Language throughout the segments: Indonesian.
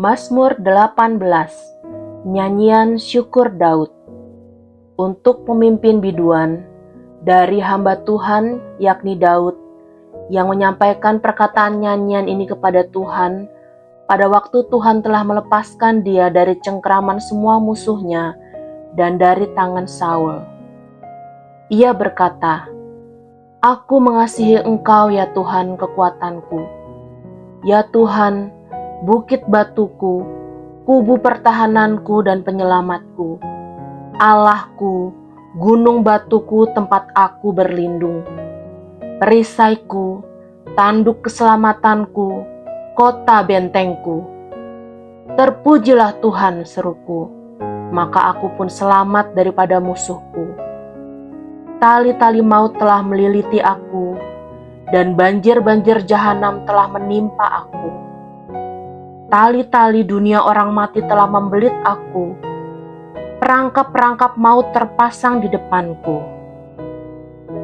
Mazmur 18. Nyanyian syukur Daud. Untuk pemimpin biduan, dari hamba Tuhan yakni Daud, yang menyampaikan perkataan nyanyian ini kepada Tuhan, pada waktu Tuhan telah melepaskan dia dari cengkraman semua musuhnya dan dari tangan Saul. Ia berkata, "Aku mengasihi Engkau ya Tuhan kekuatanku. Ya Tuhan, bukit batuku, kubu pertahananku dan penyelamatku. Allahku, gunung batuku tempat aku berlindung. Perisaiku, tanduk keselamatanku, kota bentengku. Terpujilah Tuhan, seruku, maka aku pun selamat daripada musuhku. Tali-tali maut telah meliliti aku, dan banjir-banjir jahanam telah menimpa aku. Tali-tali dunia orang mati telah membelit aku. Perangkap-perangkap maut terpasang di depanku.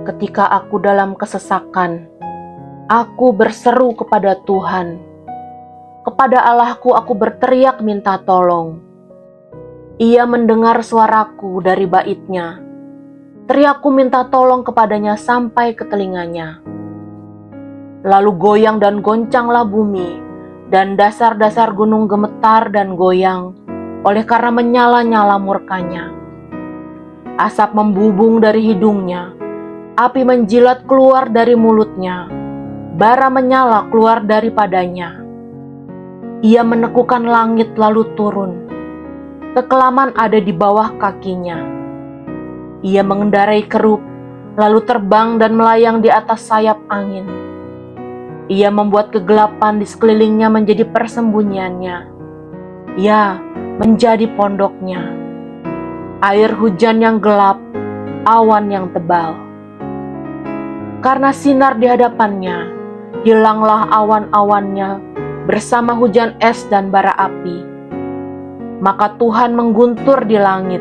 Ketika aku dalam kesesakan, aku berseru kepada Tuhan. Kepada Allahku aku berteriak minta tolong. Ia mendengar suaraku dari baitnya. Teriakku minta tolong kepadanya sampai ke telinganya. Lalu goyang dan goncanglah bumi, dan dasar-dasar gunung gemetar dan goyang, oleh karena menyala-nyala murkanya. Asap membubung dari hidungnya, api menjilat keluar dari mulutnya, bara menyala keluar daripadanya. Ia menekukan langit lalu turun, kekelaman ada di bawah kakinya. Ia mengendarai kerub, lalu terbang dan melayang di atas sayap angin. Ia membuat kegelapan di sekelilingnya menjadi persembunyiannya. Ya, menjadi pondoknya. Air hujan yang gelap, awan yang tebal. Karena sinar di hadapannya, hilanglah awan-awannya bersama hujan es dan bara api. Maka Tuhan mengguntur di langit,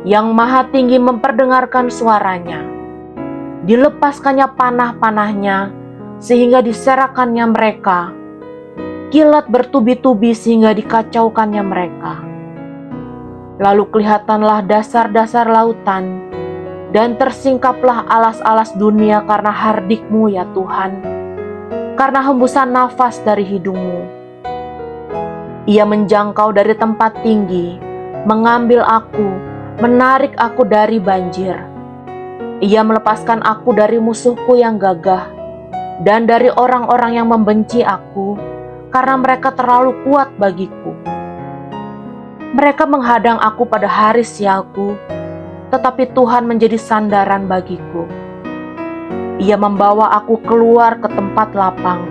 yang maha tinggi memperdengarkan suaranya. Dilepaskannya panah-panahnya, sehingga diserakannya mereka. Kilat bertubi-tubi sehingga dikacaukannya mereka. Lalu kelihatanlah dasar-dasar lautan, dan tersingkaplah alas-alas dunia karena hardikmu ya Tuhan, karena hembusan nafas dari hidungmu. Ia menjangkau dari tempat tinggi, mengambil aku, menarik aku dari banjir. Ia melepaskan aku dari musuhku yang gagah, dan dari orang-orang yang membenci aku, karena mereka terlalu kuat bagiku. Mereka menghadang aku pada hari sialku, tetapi Tuhan menjadi sandaran bagiku. Ia membawa aku keluar ke tempat lapang.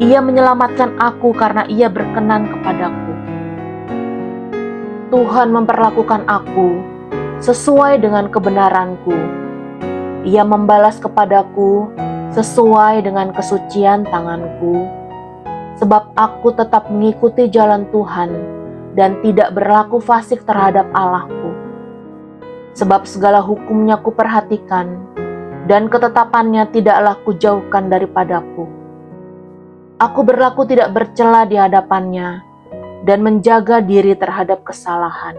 Ia menyelamatkan aku karena Ia berkenan kepadaku. Tuhan memperlakukan aku sesuai dengan kebenaranku. Ia membalas kepadaku sesuai dengan kesucian tanganku, sebab aku tetap mengikuti jalan Tuhan dan tidak berlaku fasik terhadap Allahku. Sebab segala hukumnya kuperhatikan, dan ketetapannya tidaklah kujauhkan daripadaku. Aku berlaku tidak bercela di hadapannya, dan menjaga diri terhadap kesalahan.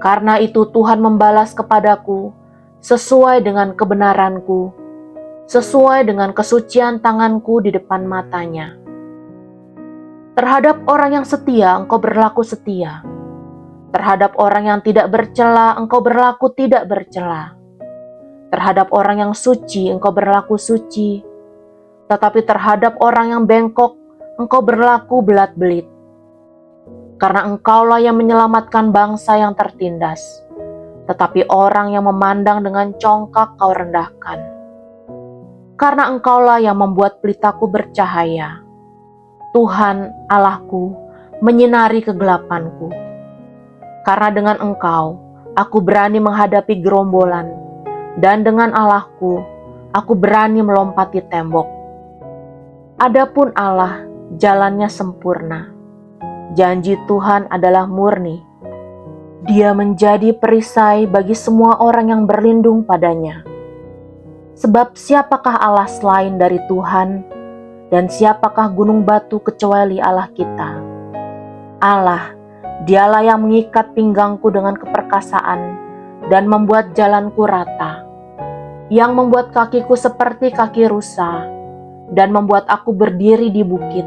Karena itu Tuhan membalas kepadaku sesuai dengan kebenaranku, sesuai dengan kesucian tanganku di depan matanya. Terhadap orang yang setia, engkau berlaku setia. Terhadap orang yang tidak bercela, engkau berlaku tidak bercela. Terhadap orang yang suci, engkau berlaku suci. Tetapi terhadap orang yang bengkok, engkau berlaku belat-belit. Karena engkaulah yang menyelamatkan bangsa yang tertindas. Tetapi orang yang memandang dengan congkak kau rendahkan. Karena engkaulah yang membuat pelitaku bercahaya. Tuhan Allahku menyinari kegelapanku. Karena dengan Engkau, aku berani menghadapi gerombolan, dan dengan Allahku, aku berani melompati tembok. Adapun Allah, jalannya sempurna. Janji Tuhan adalah murni. Dia menjadi perisai bagi semua orang yang berlindung padanya. Sebab siapakah Allah selain dari Tuhan? Dan siapakah gunung batu kecuali Allah kita? Allah, Dialah yang mengikat pinggangku dengan keperkasaan dan membuat jalanku rata, yang membuat kakiku seperti kaki rusa dan membuat aku berdiri di bukit,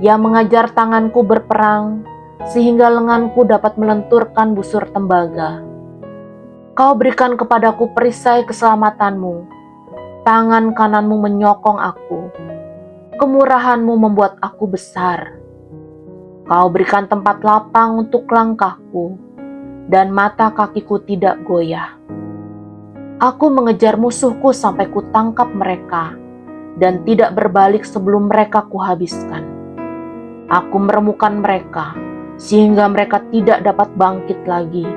yang mengajar tanganku berperang sehingga lenganku dapat melenturkan busur tembaga. Kau berikan kepadaku perisai keselamatanmu, tangan kananmu menyokong aku, kemurahanmu membuat aku besar. Kau berikan tempat lapang untuk langkahku, dan mata kakiku tidak goyah. Aku mengejar musuhku sampai kutangkap mereka, dan tidak berbalik sebelum mereka kuhabiskan. Aku meremukan mereka, sehingga mereka tidak dapat bangkit lagi.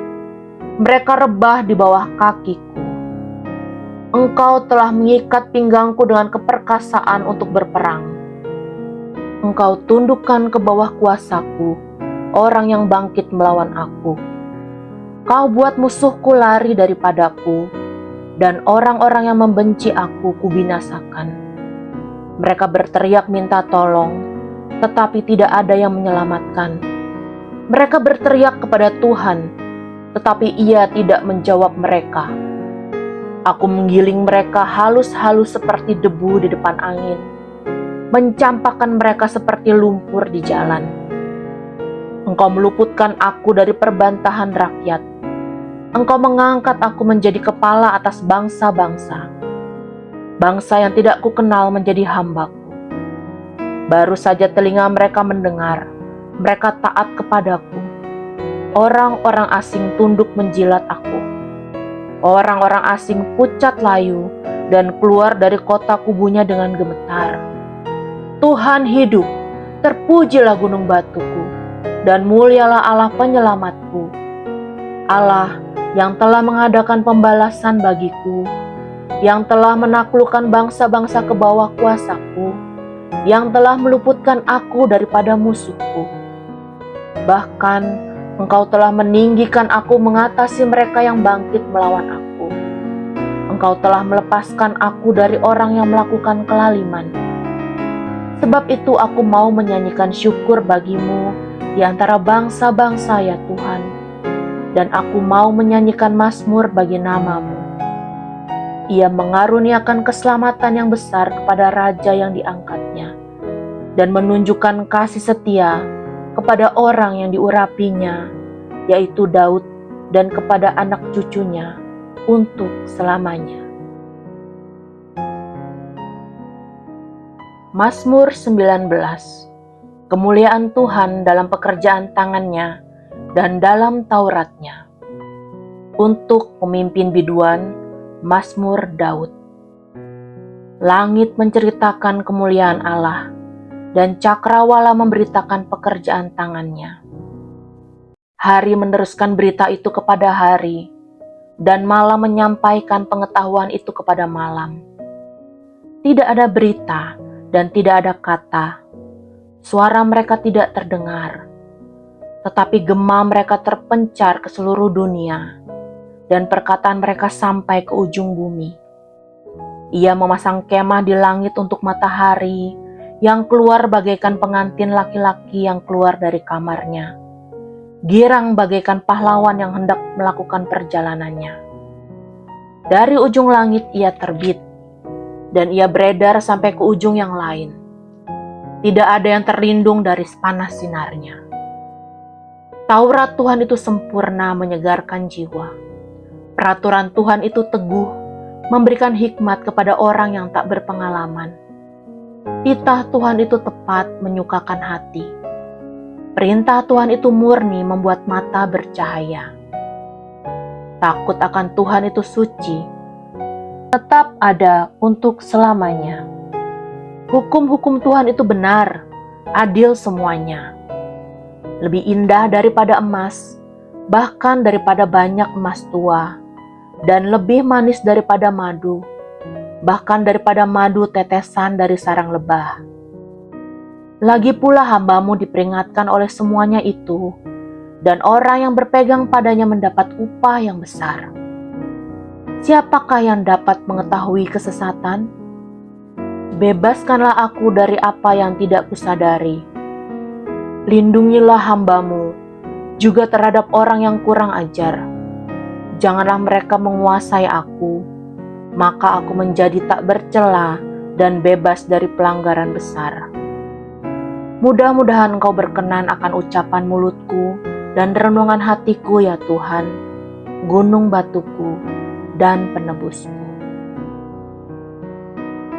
Mereka rebah di bawah kakiku. Engkau telah mengikat pinggangku dengan keperkasaan untuk berperang. Engkau tundukkan ke bawah kuasaku orang yang bangkit melawan aku. Kau buat musuhku lari daripadaku, dan orang-orang yang membenci aku kubinasakan. Mereka berteriak minta tolong, tetapi tidak ada yang menyelamatkan. Mereka berteriak kepada Tuhan, tetapi Ia tidak menjawab mereka. Aku menggiling mereka halus-halus seperti debu di depan angin, mencampakkan mereka seperti lumpur di jalan. Engkau meluputkan aku dari perbantahan rakyat. Engkau mengangkat aku menjadi kepala atas bangsa-bangsa. Bangsa yang tidak kukenal menjadi hambaku. Baru saja telinga mereka mendengar, mereka taat kepadaku. Orang-orang asing tunduk menjilat aku. Orang-orang asing pucat layu dan keluar dari kota kubunya dengan gemetar. Tuhan hidup, terpujilah gunung batuku, dan mulialah Allah penyelamatku. Allah yang telah mengadakan pembalasan bagiku, yang telah menaklukkan bangsa-bangsa ke bawah kuasaku, yang telah meluputkan aku daripada musuhku. Bahkan Engkau telah meninggikan aku mengatasi mereka yang bangkit melawan aku. Engkau telah melepaskan aku dari orang yang melakukan kelaliman. Sebab itu aku mau menyanyikan syukur bagimu di antara bangsa-bangsa ya Tuhan. Dan aku mau menyanyikan mazmur bagi nama-Mu. Ia mengaruniakan keselamatan yang besar kepada raja yang diangkatnya, dan menunjukkan kasih setia kepada orang yang diurapinya, yaitu Daud, dan kepada anak cucunya untuk selamanya. Mazmur 19. Kemuliaan Tuhan dalam pekerjaan tangannya dan dalam Tauratnya. Untuk pemimpin biduan, Mazmur Daud. Langit menceritakan kemuliaan Allah, dan cakrawala memberitakan pekerjaan tangannya. Hari meneruskan berita itu kepada hari, dan malam menyampaikan pengetahuan itu kepada malam. Tidak ada berita dan tidak ada kata. Suara mereka tidak terdengar, tetapi gema mereka terpencar ke seluruh dunia, dan perkataan mereka sampai ke ujung bumi. Ia memasang kemah di langit untuk matahari, yang keluar bagaikan pengantin laki-laki yang keluar dari kamarnya, girang bagaikan pahlawan yang hendak melakukan perjalanannya. Dari ujung langit ia terbit, dan ia beredar sampai ke ujung yang lain. Tidak ada yang terlindung dari panas sinarnya. Taurat Tuhan itu sempurna menyegarkan jiwa. Peraturan Tuhan itu teguh, memberikan hikmat kepada orang yang tak berpengalaman. Titah Tuhan itu tepat menyukakan hati. Perintah Tuhan itu murni membuat mata bercahaya. Takut akan Tuhan itu suci, tetap ada untuk selamanya. Hukum-hukum Tuhan itu benar, adil semuanya. Lebih indah daripada emas, bahkan daripada banyak emas tua, dan lebih manis daripada madu, bahkan daripada madu tetesan dari sarang lebah. Lagi pula hamba-Mu diperingatkan oleh semuanya itu, dan orang yang berpegang padanya mendapat upah yang besar. Siapakah yang dapat mengetahui kesesatan? Bebaskanlah aku dari apa yang tidak kusadari. Lindungilah hamba-Mu juga terhadap orang yang kurang ajar. Janganlah mereka menguasai aku, maka aku menjadi tak bercela dan bebas dari pelanggaran besar. Mudah-mudahan Engkau berkenan akan ucapan mulutku dan renungan hatiku ya Tuhan, gunung batuku dan penebusku.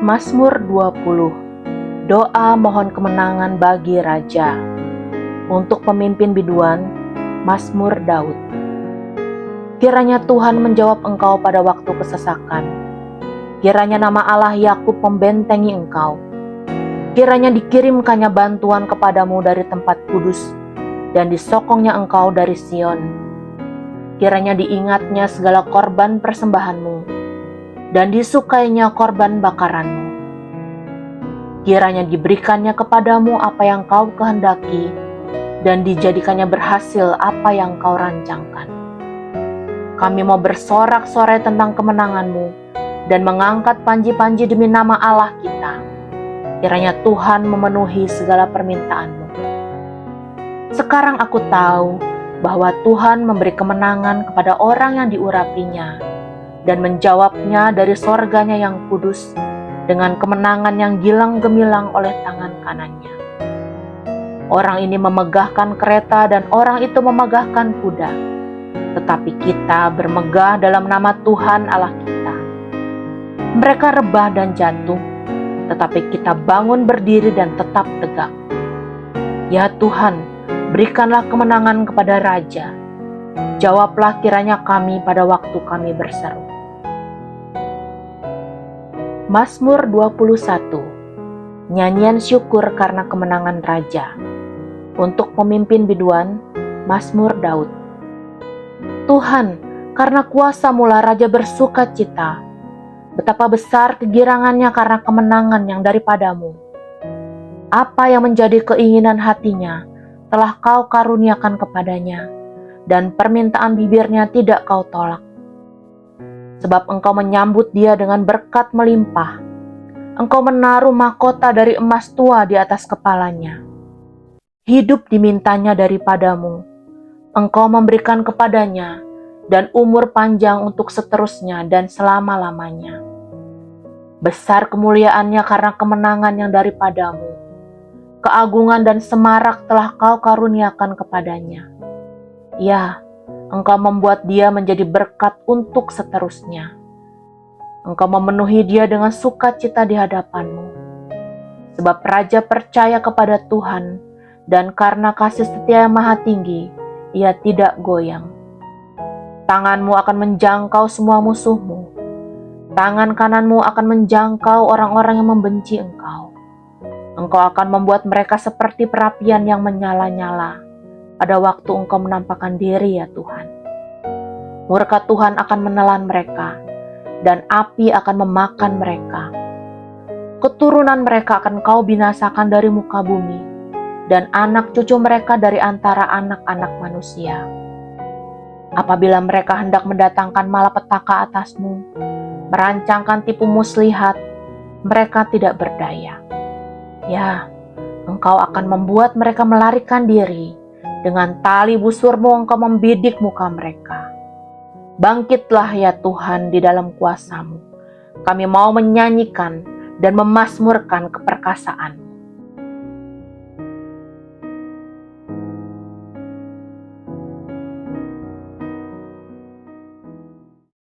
Mazmur 20. Doa mohon kemenangan bagi Raja. Untuk pemimpin biduan, Mazmur Daud. Kiranya Tuhan menjawab engkau pada waktu kesesakan. Kiranya nama Allah Yakub membentengi engkau. Kiranya dikirimkannya bantuan kepadamu dari tempat kudus, dan disokongnya engkau dari Sion. Kiranya diingatnya segala korban persembahanmu, dan disukainya korban bakaranmu. Kiranya diberikannya kepadamu apa yang kau kehendaki, dan dijadikannya berhasil apa yang kau rancangkan. Kami mau bersorak-sorai tentang kemenanganmu, dan mengangkat panji-panji demi nama Allah kita. Kiranya Tuhan memenuhi segala permintaanmu. Sekarang aku tahu bahwa Tuhan memberi kemenangan kepada orang yang diurapinya, dan menjawabnya dari sorganya yang kudus dengan kemenangan yang gilang gemilang oleh tangan kanannya. Orang ini memegahkan kereta dan orang itu memegahkan kuda, tetapi kita bermegah dalam nama Tuhan Allah kita. Mereka rebah dan jatuh, tetapi kita bangun berdiri dan tetap tegak. Ya Tuhan, berikanlah kemenangan kepada Raja. Jawablah kiranya kami pada waktu kami berseru. Mazmur 21. Nyanyian syukur karena kemenangan Raja. Untuk pemimpin biduan, Mazmur Daud. Tuhan, karena kuasa-Mu lah Raja bersuka cita. Betapa besar kegirangannya karena kemenangan yang daripadamu. Apa yang menjadi keinginan hatinya telah Kau karuniakan kepadanya, dan permintaan bibirnya tidak Kau tolak. Sebab Engkau menyambut dia dengan berkat melimpah. Engkau menaruh mahkota dari emas tua di atas kepalanya. Hidup dimintanya daripadamu. Engkau memberikan kepadanya, dan umur panjang untuk seterusnya dan selama-lamanya. Besar kemuliaannya karena kemenangan yang daripadamu. Keagungan dan semarak telah Kau karuniakan kepadanya. Ya, Engkau membuat dia menjadi berkat untuk seterusnya. Engkau memenuhi dia dengan sukacita di hadapan-Mu. Sebab Raja percaya kepada Tuhan, dan karena kasih setia yang maha tinggi, ia tidak goyang. Tangan-Mu akan menjangkau semua musuh-Mu. Tangan kanan-Mu akan menjangkau orang-orang yang membenci Engkau. Engkau akan membuat mereka seperti perapian yang menyala-nyala pada waktu Engkau menampakkan diri ya Tuhan. Murka Tuhan akan menelan mereka, dan api akan memakan mereka. Keturunan mereka akan Kau binasakan dari muka bumi, dan anak cucu mereka dari antara anak-anak manusia. Apabila mereka hendak mendatangkan malapetaka atas-Mu, merancangkan tipu muslihat, mereka tidak berdaya. Ya, Engkau akan membuat mereka melarikan diri. Dengan tali busur-Mu Engkau membidik muka mereka. Bangkitlah ya Tuhan di dalam kuasa-Mu. Kami mau menyanyikan dan memazmurkan keperkasaan.